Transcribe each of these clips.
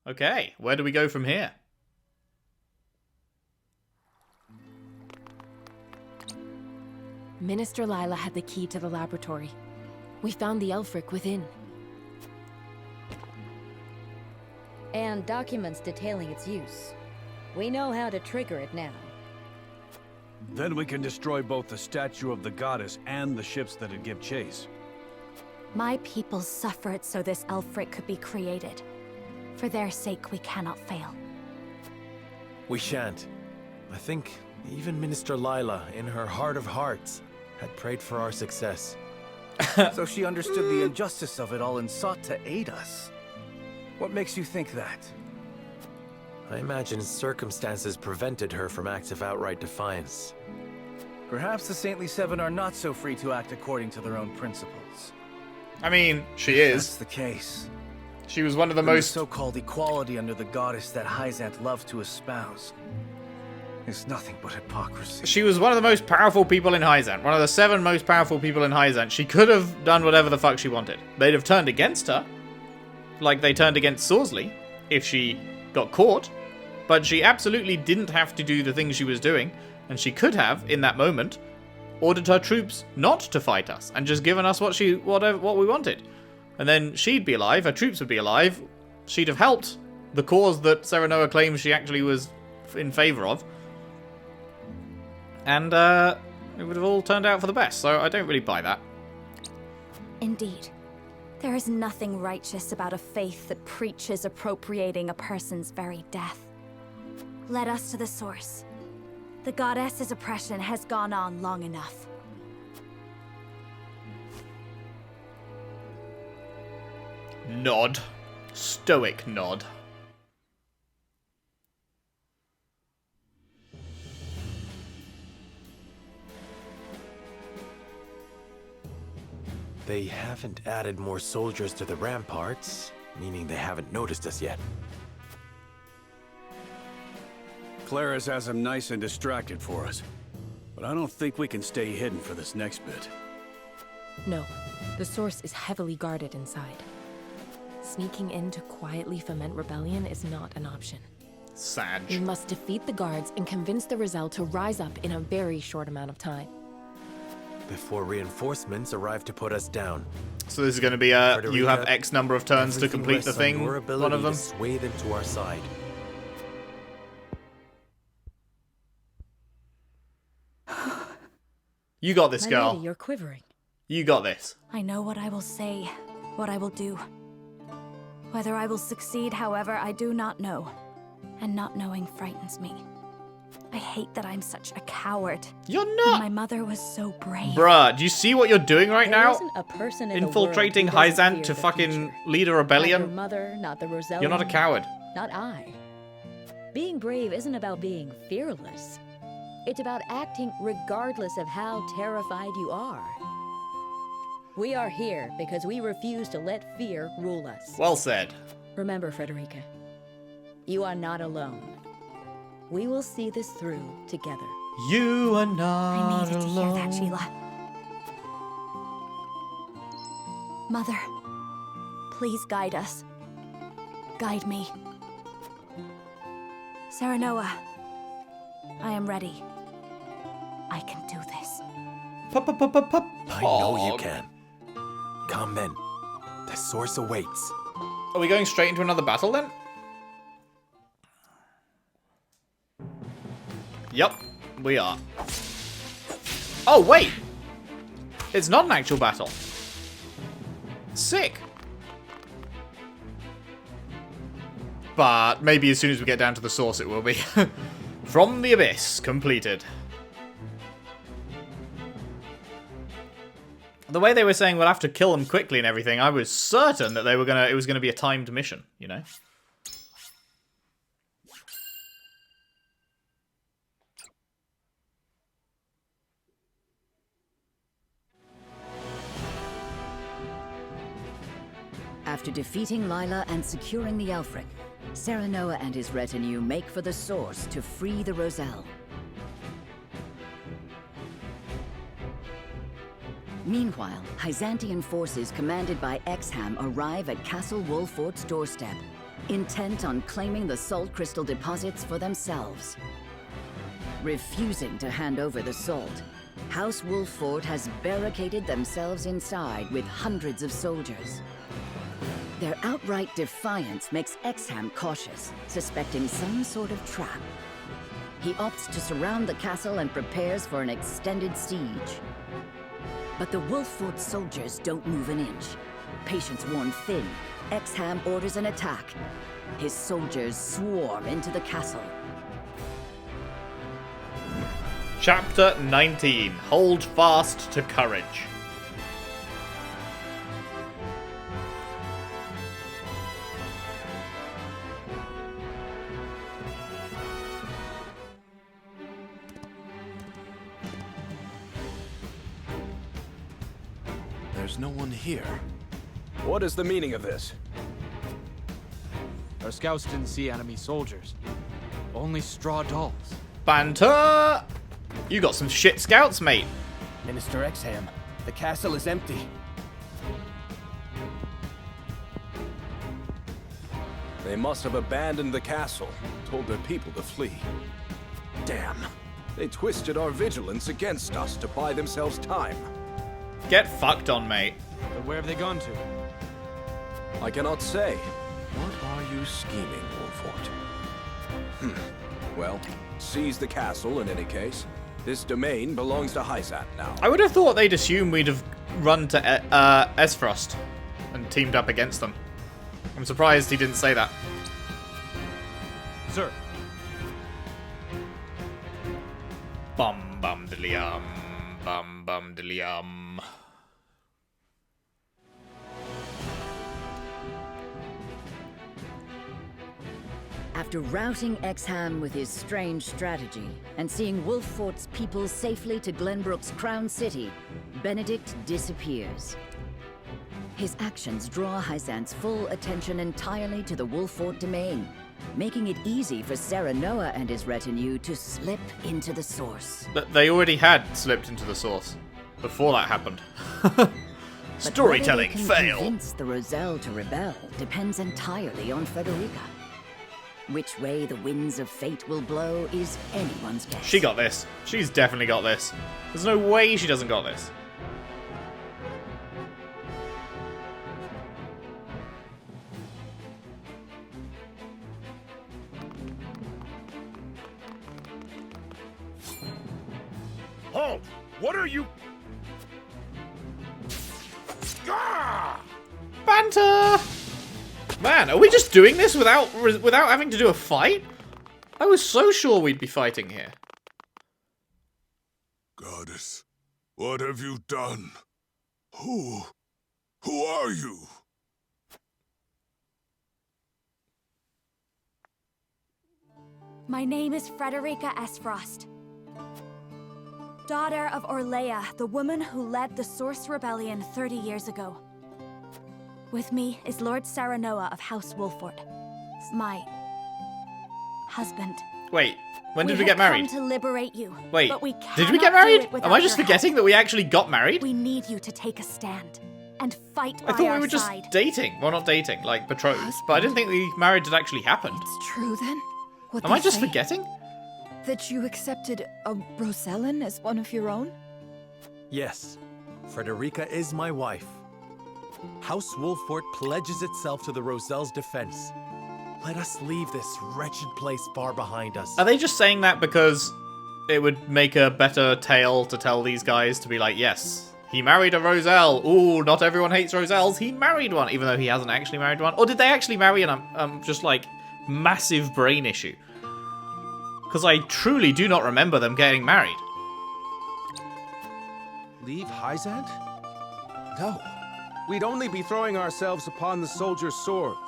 Okay, where do we go from here? Minister Lila had the key to the laboratory. We found the Elfric within. And documents detailing its use. We know how to trigger it now. Then we can destroy both the statue of the goddess and the ships that'd give chase. My people suffered so this Elfric could be created. For their sake, we cannot fail. We shan't. I think even Minister Lila, in her heart of hearts, had prayed for our success. So she understood the injustice of it all and sought to aid us. What makes you think that? I imagine circumstances prevented her from acts of outright defiance. Perhaps the Saintly Seven are not so free to act according to their own principles. I mean, she is. That's the case. She was one of the Then most... so-called equality under the goddess that Hyzant loves to espouse is nothing but hypocrisy. She was one of the most powerful people in Hyzant. One of the 7 most powerful people in Hyzant. She could have done whatever the fuck she wanted. They'd have turned against her. Like they turned against Sorsley. If she got caught. But she absolutely didn't have to do the things she was doing. And she could have, in that moment, ordered her troops not to fight us. And just given us what we wanted. And then she'd be alive. Her troops would be alive. She'd have helped the cause that Serenoa claims she actually was in favour of. And it would have all turned out for the best, so I don't really buy that. Indeed. There is nothing righteous about a faith that preaches appropriating a person's very death. Let us to the source. The goddess's oppression has gone on long enough. Nod. Stoic nod. They haven't added more soldiers to the ramparts, meaning they haven't noticed us yet. Clara's has them nice and distracted for us. But I don't think we can stay hidden for this next bit. No, the source is heavily guarded inside. Sneaking in to quietly foment rebellion is not an option. Sag. We must defeat the guards and convince the Rizal to rise up in a very short amount of time. Before reinforcements arrive to put us down. So this is going to be you have X number of turns to complete the thing, one of them. To sway them to our side. You got this, My girl. lady, you're quivering. You got this. I know what I will say, what I will do. Whether I will succeed, however, I do not know. And not knowing frightens me. I hate that I'm such a coward. You're And not. my mother was so brave. Bruh, do you see what you're doing right There now? isn't a person in Infiltrating the world who doesn't Hyzant fear to the fucking future. lead a Not your rebellion? mother, not the Rosella. You're not a coward. Not I. Being brave isn't about being fearless. It's about acting regardless of how terrified you are. We are here because we refuse to let fear rule us. Well said. Remember, Frederica, you are not alone. We will see this through together. You are I not needed to hear alone. that, Sheila. Mother, please guide us. Guide me. Serenoa, I am ready. I can do this. I know you can. Come then. The source awaits. Are we going straight into another battle then? Yep, we are. Oh, wait! It's not an actual battle. Sick. But maybe as soon as we get down to the source it will be. From the Abyss, completed. The way they were saying we'll have to kill them quickly and everything, I was certain that it was gonna be a timed mission, you know? After defeating Lila and securing the Elfric, Serenoa and his retinue make for the source to free the Roselle. Meanwhile, Hyzantian forces commanded by Exham arrive at Castle Wolfort's doorstep. intent on claiming the salt crystal deposits for themselves. Refusing to hand over the salt, House Wolffort has barricaded themselves inside with hundreds of soldiers. Their outright defiance makes Exham cautious, suspecting some sort of trap. He opts to surround the castle and prepares for an extended siege. But the Wolffort soldiers don't move an inch. Patience worn thin, Exham orders an attack. His soldiers swarm into the castle. Chapter 19. Hold fast to courage. There's no one here. What is the meaning of this? Our scouts didn't see enemy soldiers. Only straw dolls. Banter! You got some shit scouts, mate. Minister Exham, the castle is empty. They must have abandoned the castle, told their people to flee. Damn. They twisted our vigilance against us to buy themselves time. Get fucked on, mate. But where have they gone to? I cannot say. What are you scheming, Wolffort? Well, seize the castle in any case. This domain belongs to Hyzant now. I would have thought they'd assume we'd have run to Esfrost and teamed up against them. I'm surprised he didn't say that. Sir. Bum bum diddly bum bum diddly After routing Exham with his strange strategy and seeing Wolffort's people safely to Glenbrook's crown city, Benedict disappears. His actions draw Hyzant's full attention entirely to the Wolffort domain, making it easy for Serenoa and his retinue to slip into the source. But they already had slipped into the source before that happened. Storytelling But whether they can fail. convince the Roselle to rebel depends entirely on Frederica. Which way the winds of fate will blow is anyone's guess. She got this. She's definitely got this. There's no way she doesn't got this. Halt! What are you... Banter! Man, are we just doing this without having to do a fight? I was so sure we'd be fighting here. Goddess, what have you done? Who are you? My name is Frederica Esfrost. Daughter of Orlea, the woman who led the Source Rebellion 30 years ago. With me is Lord Serenoa of House Wolffort, my husband. Wait, when did we get married? We have come to liberate you. Wait, but we did we get cannot do married? it without Am I just your forgetting that we actually got married? help. We need you to take a stand and fight by I thought our we were just side. dating. Well, not dating, like betrothed. But I didn't think the marriage had actually happened. It's true then? What Am they I just say? forgetting? That you accepted a Rosellan as one of your own? Yes, Frederica is my wife. House Wolffort pledges itself to the Roselle's defense. Let us leave this wretched place far behind us. Are they just saying that because it would make a better tale to tell these guys to be like, yes, he married a Roselle. Ooh, not everyone hates Roselles. He married one, even though he hasn't actually married one. Or did they actually marry? And I'm just like, massive brain issue. Because I truly do not remember them getting married. Leave Hyzant? No. We'd only be throwing ourselves upon the soldiers' swords.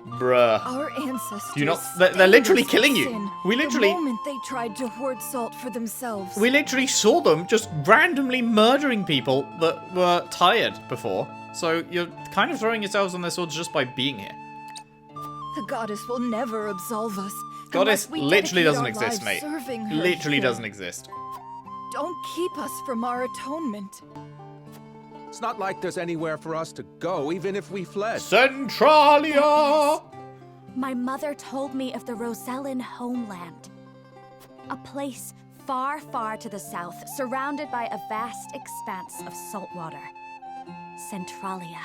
Bruh. Our ancestors. Do you not? They're literally stained us killing with you. sin We literally. The moment they tried to hoard salt for themselves. We literally saw them just randomly murdering people that were tired before. So you're kind of throwing yourselves on their swords just by being here. The goddess will never absolve us. Goddess unless we literally dedicate doesn't our exist, lives mate. serving her Literally here. doesn't exist. Don't keep us from our atonement. It's not like there's anywhere for us to go, even if we fled. Centralia! My mother told me of the Rosellan homeland. A place far, far to the south, surrounded by a vast expanse of salt water. Centralia.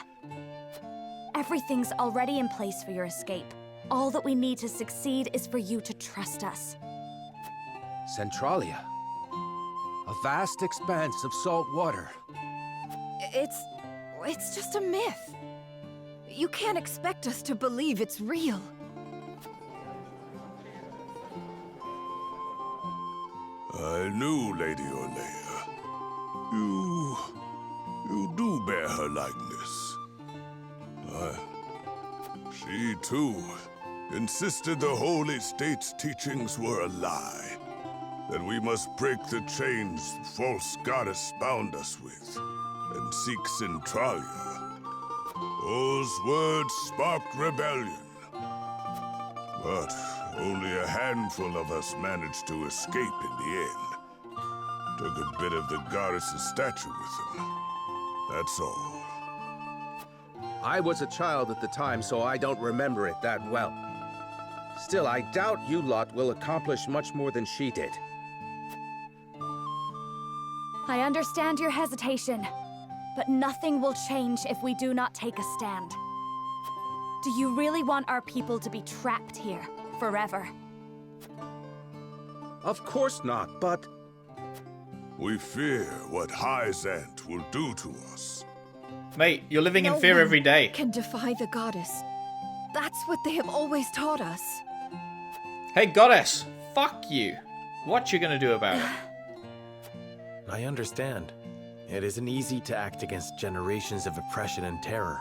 Everything's already in place for your escape. All that we need to succeed is for you to trust us. Centralia. A vast expanse of salt water. It's just a myth. You can't expect us to believe it's real. I knew Lady Orlea. You do bear her likeness. She, too, insisted the Holy State's teachings were a lie. That we must break the chains the false goddess bound us with, and seek Centralia. Those words sparked rebellion. But only a handful of us managed to escape in the end. Took a bit of the goddess's statue with them. That's all. I was a child at the time, so I don't remember it that well. Still, I doubt you lot will accomplish much more than she did. I understand your hesitation, but nothing will change if we do not take a stand. Do you really want our people to be trapped here forever? Of course not, but... We fear what Hyzant will do to us. Mate, you're living in No fear one every day. can defy the goddess. That's what they have always taught us. Hey, goddess, fuck you. What you gonna do about it? I understand. It isn't easy to act against generations of oppression and terror.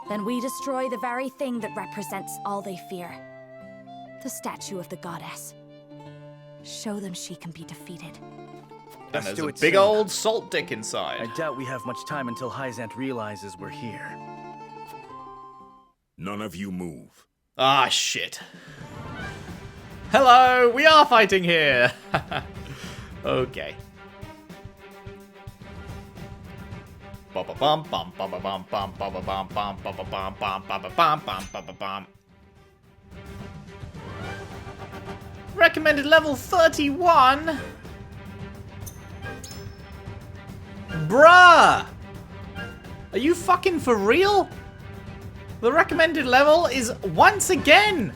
Then we destroy the very thing that represents all they fear. The statue of the goddess. Show them she can be defeated. And Let's there's do a it big soon. old salt dick inside. I doubt we have much time until Hyzant realizes we're here. None of you move. Ah, shit. Hello, we are fighting here. Okay. Recommended level 31. Bruh! Are you fucking for real? The recommended level is once again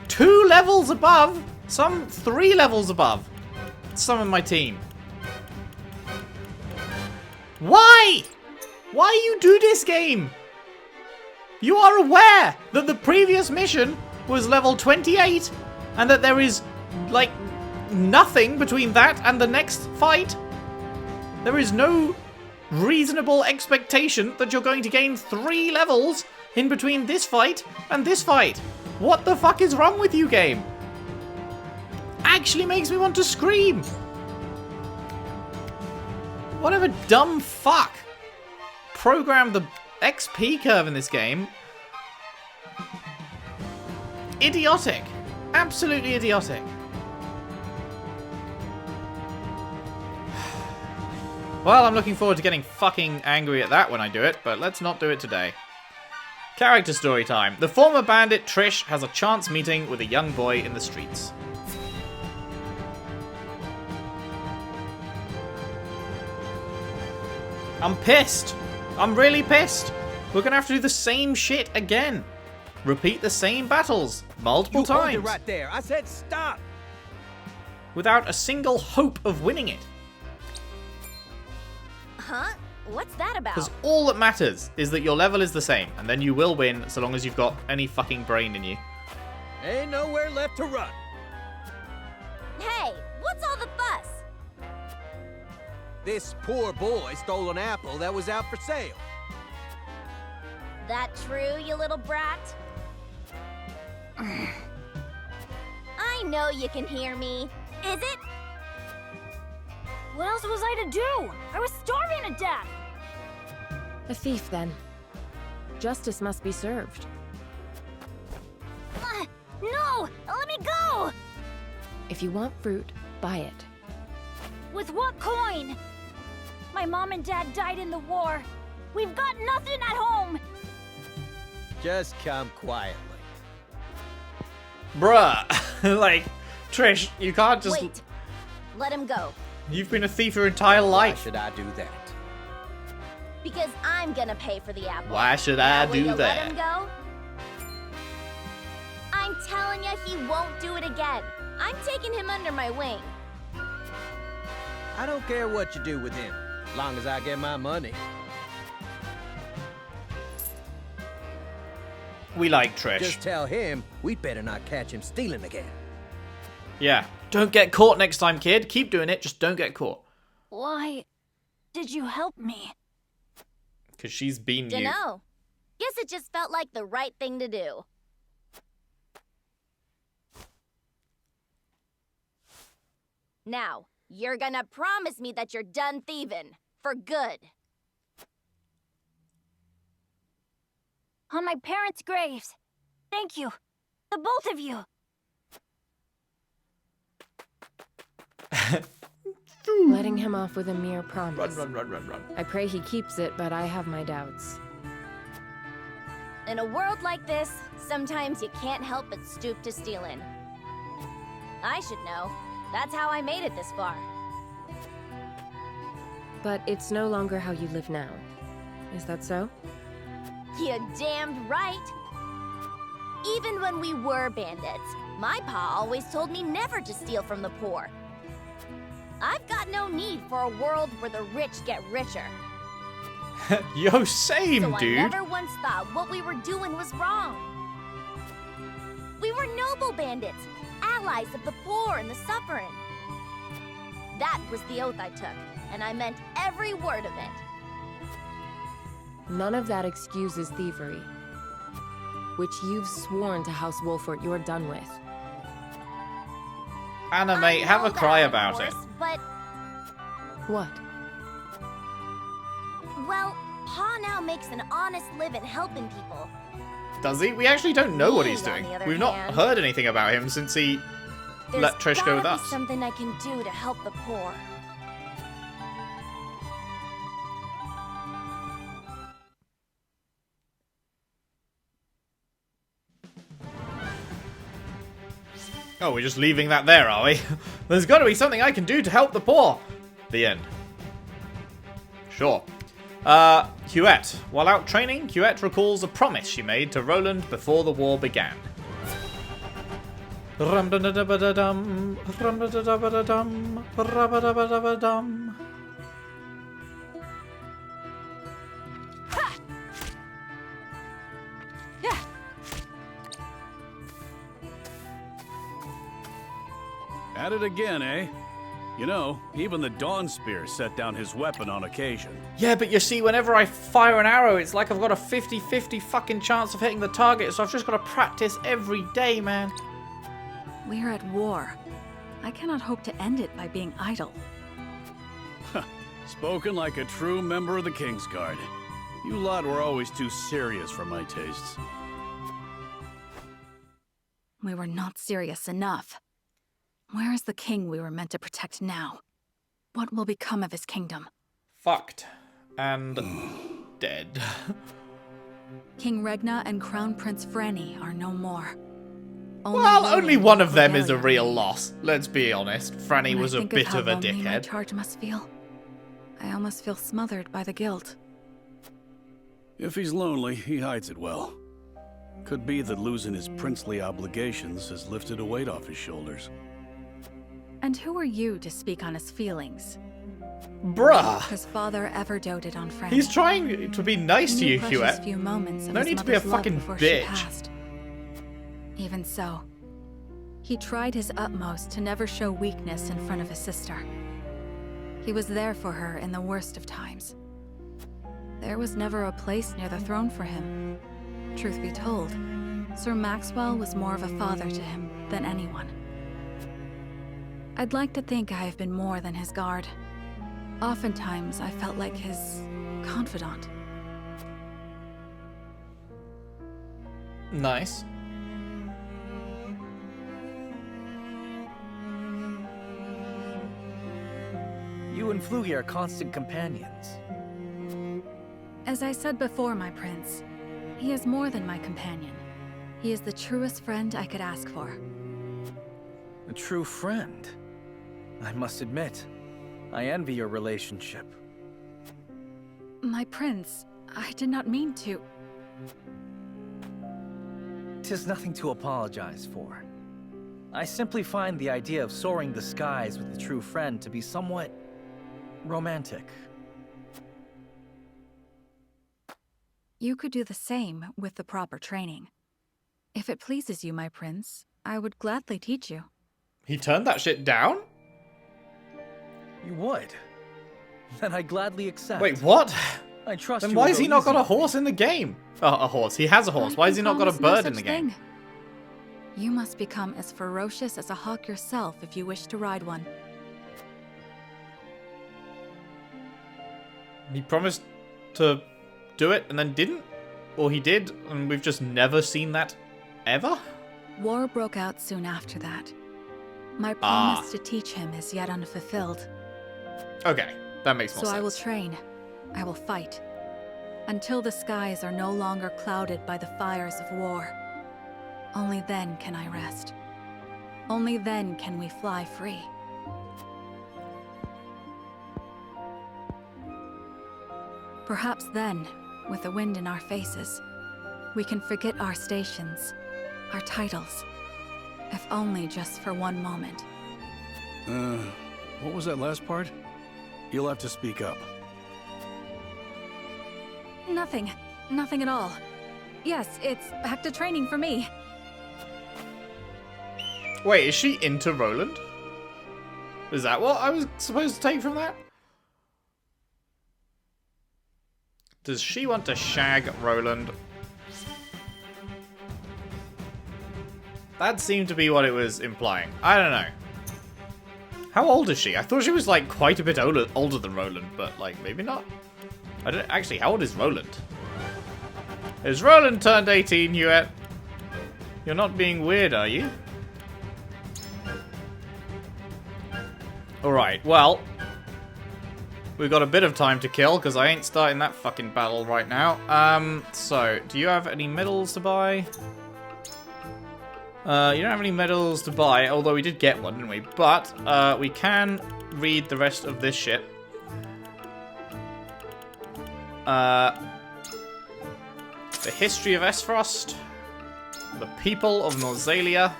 2 levels above, some 3 levels above some of my team. Why? Why you do this game? You are aware that the previous mission was level 28 and that there is, like, nothing between that and the next fight? There is no reasonable expectation that you're going to gain 3 levels in between this fight and this fight. What the fuck is wrong with you, game? Actually makes me want to scream. Whatever dumb fuck programmed the XP curve in this game. Idiotic. Absolutely idiotic. Well, I'm looking forward to getting fucking angry at that when I do it, but let's not do it today. Character story time. The former bandit Trish has a chance meeting with a young boy in the streets. I'm pissed. I'm really pissed. We're gonna have to do the same shit again. Repeat the same battles multiple times. Hold it right there. I said stop. Without a single hope of winning it. Huh? What's that about? Because all that matters is that your level is the same, and then you will win so long as you've got any fucking brain in you. Ain't nowhere left to run. Hey, what's all the fuss? This poor boy stole an apple that was out for sale. That true, you little brat? I know you can hear me. Is it? What else was I to do? I was starving to death. A thief, then. Justice must be served. No! Let me go! If you want fruit, buy it. With what coin? My mom and dad died in the war. We've got nothing at home. Just come quietly. Bruh. Like, Trish, you can't just... Wait. Let him go. You've been a thief your entire Why life. should I do that? Because I'm gonna pay for the apple. Why should Now, I will do you that? Let him go? I'm telling you, he won't do it again. I'm taking him under my wing. I don't care what you do with him, as long as I get my money. We like Trish. Just tell him we'd better not catch him stealing again. Yeah. Don't get caught next time, kid. Keep doing it, just don't get caught. Why did you help me? Because she's been you. Dunno. Guess it just felt like the right thing to do. Now, you're gonna promise me that you're done thieving. For good. On my parents' graves. Thank you. The both of you. Letting him off with a mere promise. Run. I pray he keeps it, but I have my doubts. In a world like this, sometimes you can't help but stoop to stealing. I should know. That's how I made it this far. But it's no longer how you live now. Is that so? You damned right. Even when we were bandits, my pa always told me never to steal from the poor. I've got no need for a world where the rich get richer. Yo, same, So dude. I never once thought what we were doing was wrong. We were noble bandits, allies of the poor and the suffering. That was the oath I took, and I meant every word of it. None of that excuses thievery, which you've sworn to House Wolfort you're done with. Anna, I mate, have know a cry that, of about it. course, But, What? well, Pa now makes an honest living helping people. Does he? We actually don't know what he's Me, on doing. the other We've not hand- heard anything about him since he There's let Trish go with gotta be us. something I can do to help the poor. Oh, we're just leaving that there, are we? There's got to be something I can do to help the poor. The end. Sure. Huette. While out training, Huette recalls a promise she made to Roland before the war began. Rum-da-da-da-ba-da-dum, rum-da-da-da-ba-da-dum, rabba-da-ba-da-ba-dum. At it again, eh? You know, even the Dawn Spear set down his weapon on occasion. Yeah, but you see, whenever I fire an arrow, it's like I've got a 50-50 fucking chance of hitting the target, so I've just got to practice every day, man. We're at war. I cannot hope to end it by being idle. Spoken like a true member of the Kingsguard. You lot were always too serious for my tastes. We were not serious enough. Where is the king we were meant to protect now? What will become of his kingdom? Fucked. And dead. King Regna and Crown Prince Franny are no more. Well, only one of them is a Cordelia real remains. loss. Let's be honest. Franny When I was a think bit how of a lonely my dickhead. charge must feel. I almost feel smothered by the guilt. If he's lonely, he hides it well. Could be that losing his princely obligations has lifted a weight off his shoulders. And who are you to speak on his feelings? Bruh. His father ever doted on Franny. He's trying to be nice to He you, knew precious Huette. few moments of No his need to be a mother's love fucking before she bitch. passed. Even so, he tried his utmost to never show weakness in front of his sister. He was there for her in the worst of times. There was never a place near the throne for him. Truth be told, Sir Maxwell was more of a father to him than anyone. I'd like to think I have been more than his guard. Oftentimes, I felt like his confidant. Nice. You and Flugy are constant companions. As I said before, my prince, He is more than my companion. He is the truest friend I could ask for. A true friend? I must admit, I envy your relationship. My prince, I did not mean to. 'Tis nothing to apologize for. I simply find the idea of soaring the skies with a true friend to be somewhat romantic. You could do the same with the proper training. If it pleases you, my prince, I would gladly teach you. He turned that shit down? You would? Then I gladly accept. Wait, what? I trust then you. Why has he not got a horse in the game? Oh, a horse. He has a horse. Why has he not got a bird in the game? You must become as ferocious as a hawk yourself if you wish to ride one. He promised to do it and then didn't? Or he did, and we've just never seen that ever? War broke out soon after that. My promise to teach him is yet unfulfilled. Okay, that makes more sense. So I will train. I will fight. Until the skies are no longer clouded by the fires of war. Only then can I rest. Only then can we fly free. Perhaps then, with the wind in our faces, we can forget our stations, our titles, if only just for one moment. What was that last part? You'll have to speak up. Nothing. Nothing at all. Yes, it's back to training for me. Wait, is she into Roland? Is that what I was supposed to take from that? Does she want to shag Roland? That seemed to be what it was implying. I don't know. How old is she? I thought she was like quite a bit older than Roland, but like maybe not. I don't actually. How old is Roland? Is Roland turned 18 yet? You're not being weird, are you? Alright, well, we've got a bit of time to kill, because I ain't starting that fucking battle right now. So, do you have any medals to buy? You don't have any medals to buy, although we did get one, didn't we? But, we can read the rest of this shit. The history of Esfrost. The people of Norzalia.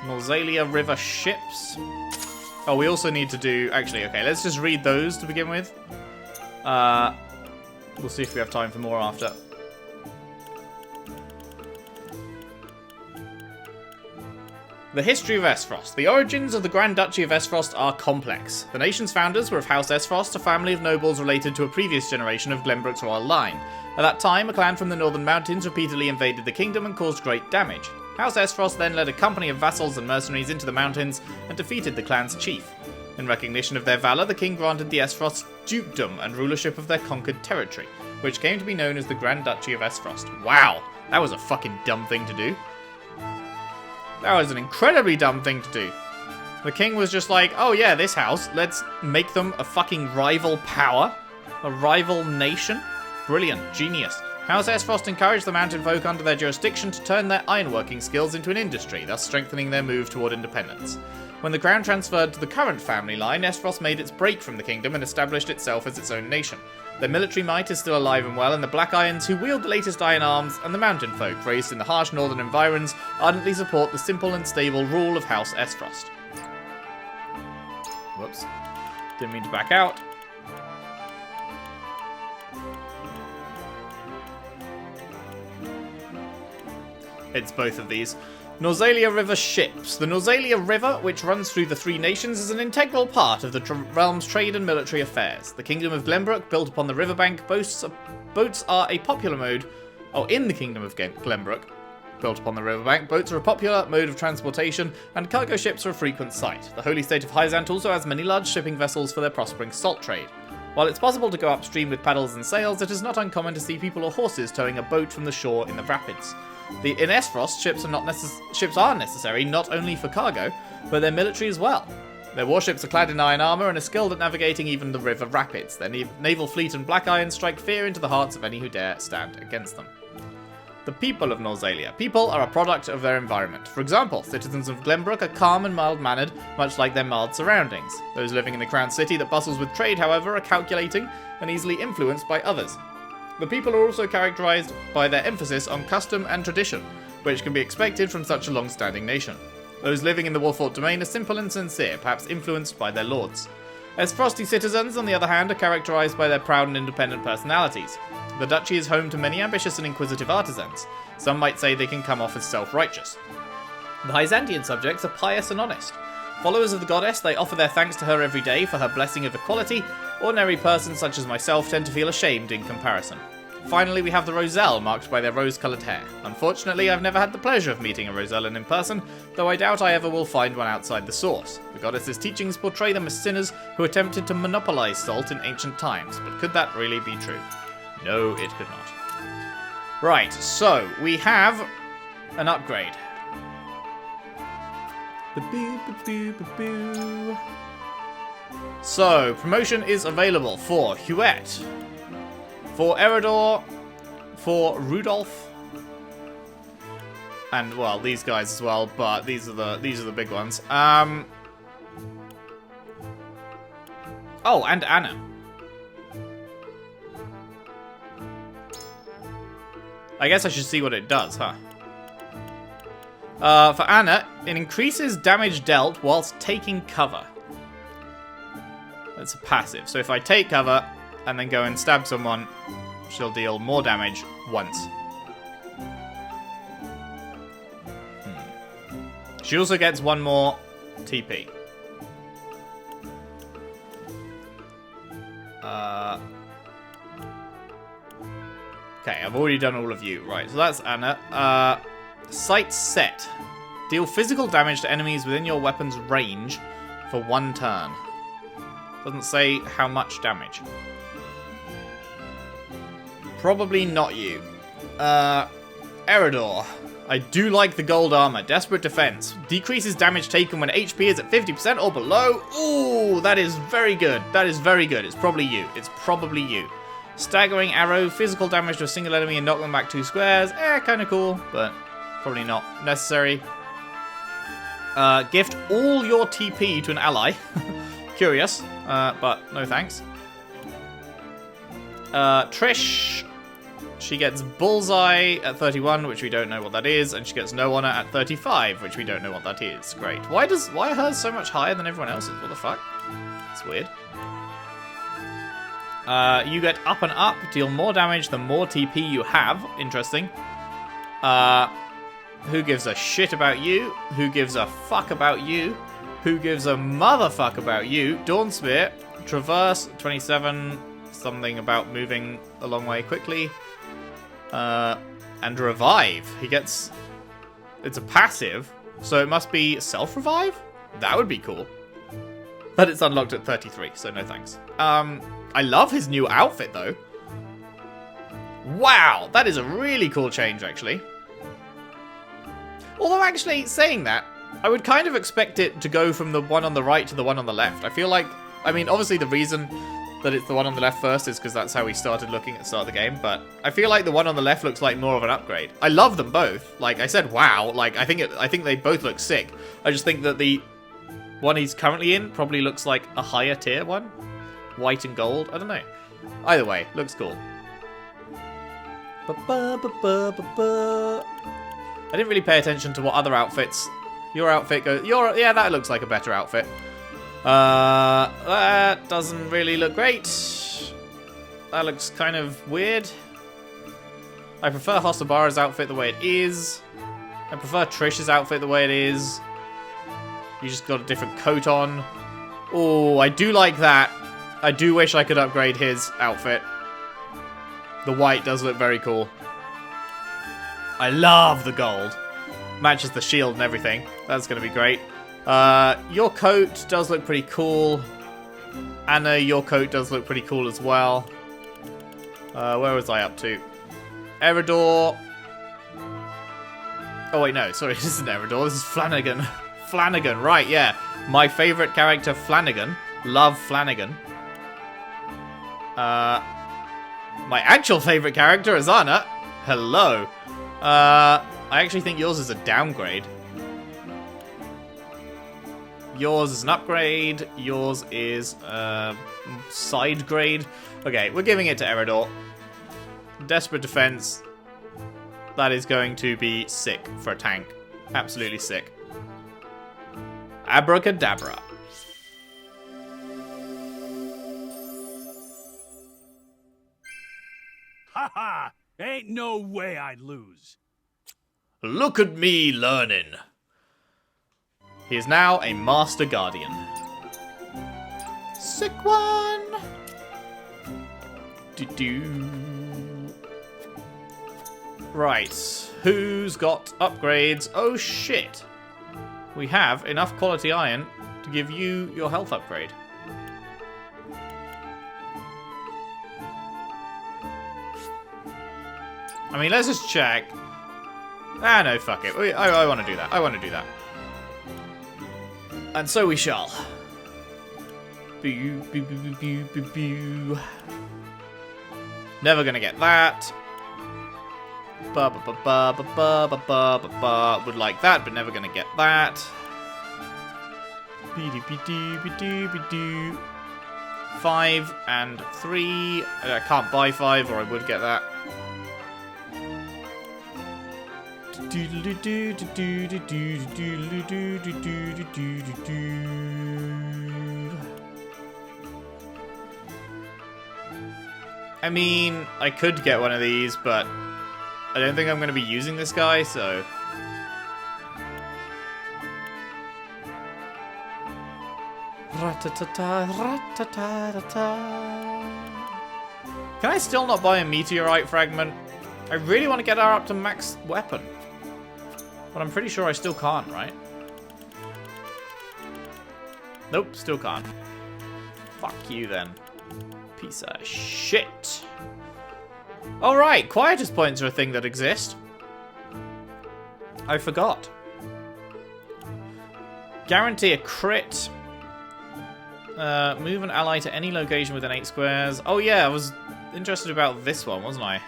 Norzalia River ships. Oh, we also need to do... Actually, okay, let's just read those to begin with. We'll see if we have time for more after. The history of Esfrost. The origins of the Grand Duchy of Esfrost are complex. The nation's founders were of House Esfrost, a family of nobles related to a previous generation of Glenbrook's royal line. At that time, a clan from the northern mountains repeatedly invaded the kingdom and caused great damage. House Esfrost then led a company of vassals and mercenaries into the mountains and defeated the clan's chief. In recognition of their valour, the king granted the Esfrost dukedom and rulership of their conquered territory, which came to be known as the Grand Duchy of Esfrost. Wow, that was a fucking dumb thing to do. That was an incredibly dumb thing to do. The king was just like, oh yeah, this house, let's make them a fucking rival power. A rival nation. Brilliant. Genius. House Esfrost encouraged the mountain folk under their jurisdiction to turn their ironworking skills into an industry, thus strengthening their move toward independence. When the crown transferred to the current family line, Esfrost made its break from the kingdom and established itself as its own nation. Their military might is still alive and well, and the Black Irons, who wield the latest iron arms, and the mountain folk, raised in the harsh northern environs, ardently support the simple and stable rule of House Esfrost. Whoops. Didn't mean to back out. It's both of these. Norzalia River ships. The Norzalia River, which runs through the three nations, is an integral part of the realm's trade and military affairs. The Kingdom of Glenbrook, built upon the riverbank, boats are a popular mode... Oh, in the Kingdom of Glenbrook, built upon the riverbank, boats are a popular mode of transportation, and cargo ships are a frequent sight. The holy state of Hyzant also has many large shipping vessels for their prospering salt trade. While it's possible to go upstream with paddles and sails, it is not uncommon to see people or horses towing a boat from the shore in the rapids. In Esfrost, ships are necessary not only for cargo, but they're military as well. Their warships are clad in iron armor and are skilled at navigating even the river rapids. Their naval fleet and black iron strike fear into the hearts of any who dare stand against them. The people of Norzalia. People are a product of their environment. For example, citizens of Glenbrook are calm and mild-mannered, much like their mild surroundings. Those living in the crown city that bustles with trade, however, are calculating and easily influenced by others. The people are also characterized by their emphasis on custom and tradition, which can be expected from such a long-standing nation. Those living in the Wolfort domain are simple and sincere, perhaps influenced by their lords. As frosty citizens, on the other hand, are characterized by their proud and independent personalities. The duchy is home to many ambitious and inquisitive artisans. Some might say they can come off as self-righteous. The Hyzantian subjects are pious and honest. Followers of the goddess, they offer their thanks to her every day for her blessing of equality. Ordinary persons such as myself tend to feel ashamed in comparison. Finally, we have the Roselle, marked by their rose-coloured hair. Unfortunately, I've never had the pleasure of meeting a Rosellan in person, though I doubt I ever will find one outside the source. The goddess's teachings portray them as sinners who attempted to monopolize salt in ancient times, but could that really be true? No, it could not. Right, so we have an upgrade. So, promotion is available for Huette, for Eridor, for Rudolph, and well, these guys as well. But these are the big ones. Oh, and Anna. I guess I should see what it does, huh? For Anna, it increases damage dealt whilst taking cover. That's a passive. So if I take cover and then go and stab someone, she'll deal more damage once. She also gets one more TP. Okay, I've already done all of you. Right, so that's Anna. Sight set. Deal physical damage to enemies within your weapon's range for 1 turn. Doesn't say how much damage. Probably not you. Eridor. I do like the gold armor. Desperate defense. Decreases damage taken when HP is at 50% or below. Ooh, that is very good. That is very good. It's probably you. It's probably you. Staggering arrow. Physical damage to a single enemy and knock them back 2 squares. Kind of cool, but probably not necessary. Gift all your TP to an ally. Curious, but no thanks. Trish. She gets Bullseye at 31, which we don't know what that is, and she gets No Honor at 35, which we don't know what that is. Great. Why are hers so much higher than everyone else's? What the fuck? It's weird. You get Up and Up, deal more damage the more TP you have. Interesting. Who gives a shit about you? Who gives a fuck about you? Who gives a motherfuck about you? Dawn Spear, Traverse, 27, something about moving a long way quickly. And Revive. He gets... It's a passive, so it must be Self-Revive? That would be cool. But it's unlocked at 33, so no thanks. I love his new outfit, though. Wow, that is a really cool change, actually. Although, actually, saying that, I would kind of expect it to go from the one on the right to the one on the left. I feel like... I mean, obviously, the reason that it's the one on the left first is because that's how we started looking at the start of the game, but I feel like the one on the left looks like more of an upgrade. I love them both. Like, I said, wow. Like, I think they both look sick. I just think that the one he's currently in probably looks like a higher tier one. White and gold. I don't know. Either way, looks cool. I didn't really pay attention to what other outfits. Your outfit goes... Yeah, that looks like a better outfit. That doesn't really look great. That looks kind of weird. I prefer Hostabara's outfit the way it is. I prefer Trish's outfit the way it is. You just got a different coat on. Oh, I do like that. I do wish I could upgrade his outfit. The white does look very cool. I love the gold. Matches the shield and everything. That's going to be great. Your coat does look pretty cool. Anna, your coat does look pretty cool as well. Where was I up to? Eridor. Oh wait, no, sorry, this isn't Eridor, this is Flanagan. Flanagan. Right, yeah. My favorite character, Flanagan. Love Flanagan. My actual favorite character, Asano. Hello. I actually think yours is a downgrade. Yours is an upgrade. Yours is side grade. Okay, we're giving it to Eridor. Desperate defense. That is going to be sick for a tank. Absolutely sick. Abracadabra. Haha! Ain't no way I'd lose. Look at me learning. He is now a Master Guardian. Sick one! Do-do. Right. Who's got upgrades? Oh shit. We have enough quality iron to give you your health upgrade. I mean, let's just check. Ah, no, fuck it. I want to do that. I want to do that. And so we shall. Boo, boo, boo, boo, boo, boo. Never gonna get that. Ba ba ba ba ba ba ba ba ba ba. Would like that, but never gonna get that. Be do be do be do be do. 5 and 3. I can't buy 5, or I would get that. I mean, I could get one of these, but I don't think I'm going to be using this guy, so... Can I still not buy a meteorite fragment? I really want to get her up to max weapon. But I'm pretty sure I still can't, right? Nope, still can't. Fuck you then. Piece of shit. Alright, quietus points are a thing that exist. I forgot. Guarantee a crit. Move an ally to any location within 8 squares. Oh yeah, I was interested about this one, wasn't I?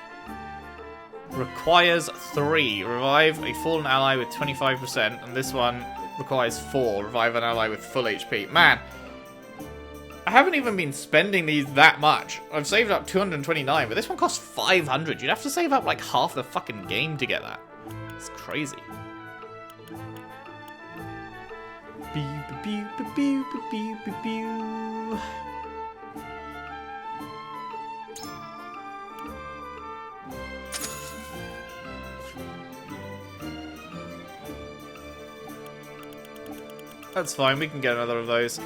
Requires 3. Revive a fallen ally with 25%. And this one requires 4. Revive an ally with full HP. Man, I haven't even been spending these that much. I've saved up 229, but this one costs 500. You'd have to save up like half the fucking game to get that. It's crazy. That's fine, we can get another of those.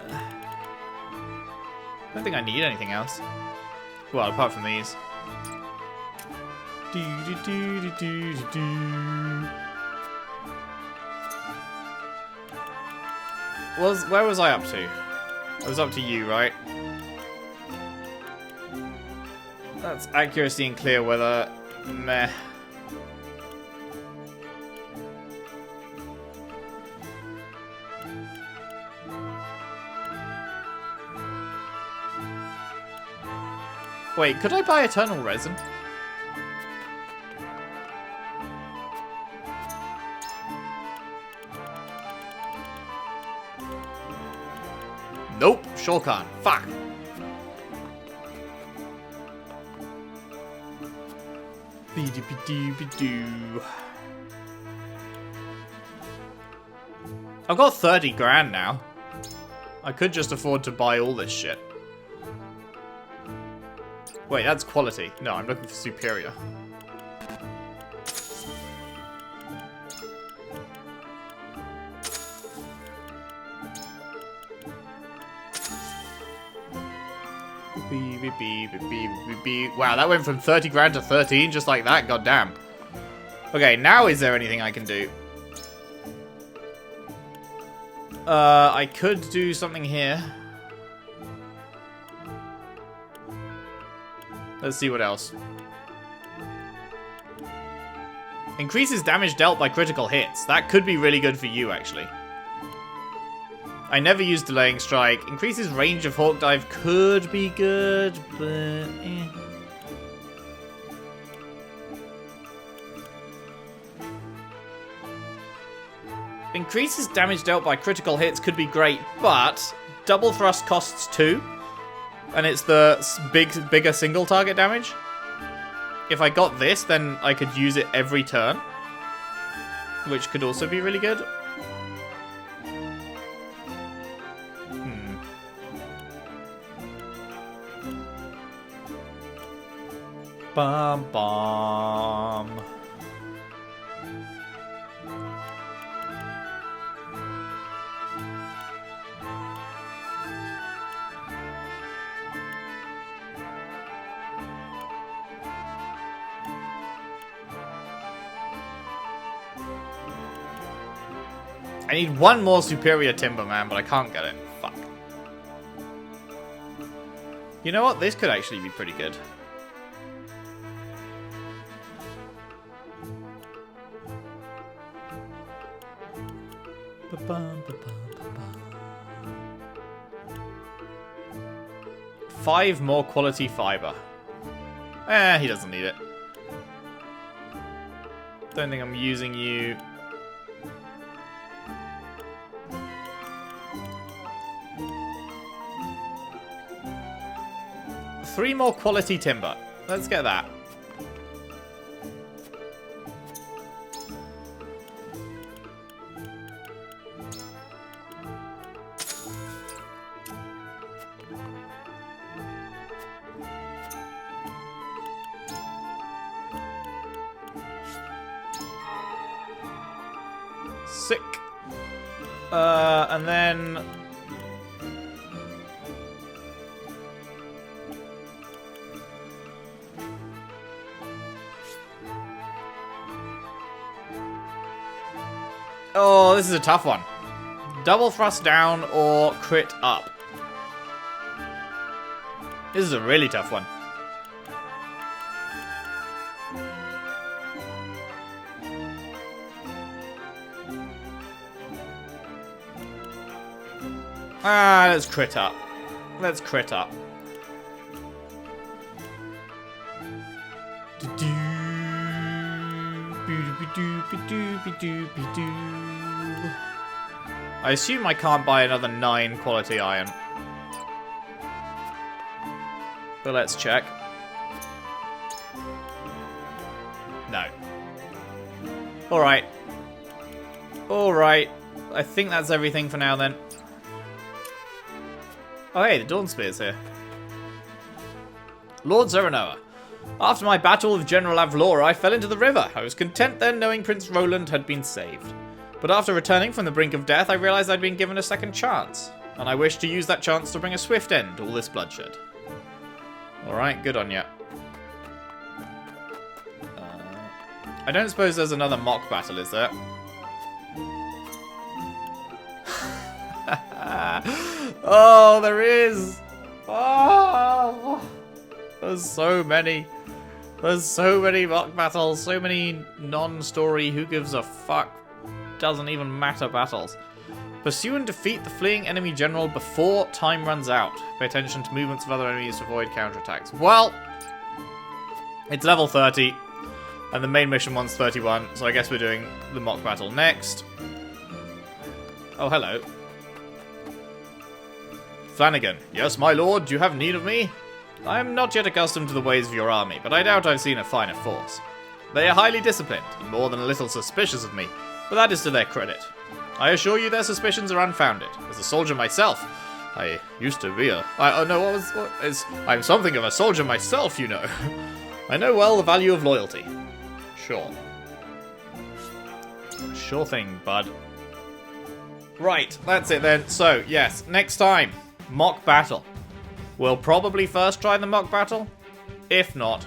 I don't think I need anything else. Well, apart from these. Where was I up to? I was up to you, right? That's accuracy and clear weather. Meh. Wait, could I buy eternal resin? Nope, sure can't. Fuck. I've got 30 grand now. I could just afford to buy all this shit. Wait, that's quality. No, I'm looking for superior. Wow, that went from 30 grand to 13 just like that. Goddamn. Okay, now is there anything I can do? I could do something here. Let's see what else. Increases damage dealt by critical hits. That could be really good for you, actually. I never use Delaying Strike. Increases range of Hawk Dive could be good, but eh. Increases damage dealt by critical hits could be great, but double thrust costs 2, and it's the bigger single target damage. If I got this, then I could use it every turn, which could also be really good. Bum bum. I need one more superior timber, man, but I can't get it. Fuck. You know what? This could actually be pretty good. Five more quality fiber. He doesn't need it. Don't think I'm using you. Three more quality timber. Let's get that. Sick. And then... Oh, this is a tough one. Double thrust down or crit up. This is a really tough one. Let's crit up. Let's crit up. I assume I can't buy another 9 quality iron. But let's check. No. Alright. Alright. I think that's everything for now then. Oh hey, the Dawn Spear's here. Lord Zeranoa. After my battle with General Avlora, I fell into the river. I was content then knowing Prince Roland had been saved. But after returning from the brink of death, I realized I'd been given a second chance. And I wished to use that chance to bring a swift end to all this bloodshed. Alright, good on ya. I don't suppose there's another mock battle, is there? Oh, there is! Oh, there's so many. There's so many mock battles, so many non-story, who gives a fuck, doesn't even matter battles. Pursue and defeat the fleeing enemy general before time runs out. Pay attention to movements of other enemies to avoid counterattacks. Well, it's level 30, and the main mission one's 31, so I guess we're doing the mock battle next. Oh, hello. Flanagan. Yes, my lord, do you have need of me? I am not yet accustomed to the ways of your army, but I doubt I've seen a finer force. They are highly disciplined, and more than a little suspicious of me, but that is to their credit. I assure you their suspicions are unfounded. As a soldier myself, I used to be I'm something of a soldier myself, you know. I know well the value of loyalty. Sure. Sure thing, bud. Right, that's it then. So, yes, next time, mock battle. We'll probably first try the mock battle. If not,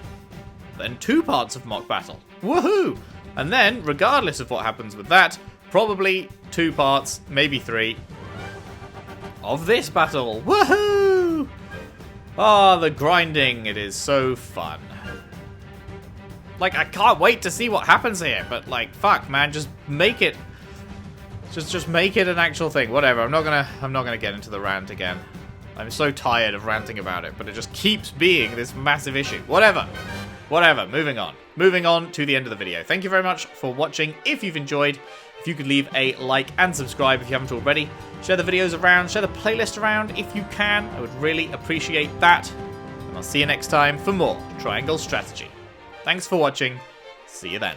then 2 parts of mock battle. Woohoo! And then, regardless of what happens with that, probably 2 parts, maybe 3, of this battle. Woohoo! Ah, the grinding, it is so fun. Like, I can't wait to see what happens here. But, like, fuck, man. Just make it... Just make it an actual thing. Whatever. I'm not gonna get into the rant again. I'm so tired of ranting about it, but it just keeps being this massive issue. Whatever. Whatever. Moving on. Moving on to the end of the video. Thank you very much for watching. If you've enjoyed, if you could leave a like and subscribe if you haven't already. Share the videos around. Share the playlist around if you can. I would really appreciate that. And I'll see you next time for more Triangle Strategy. Thanks for watching. See you then.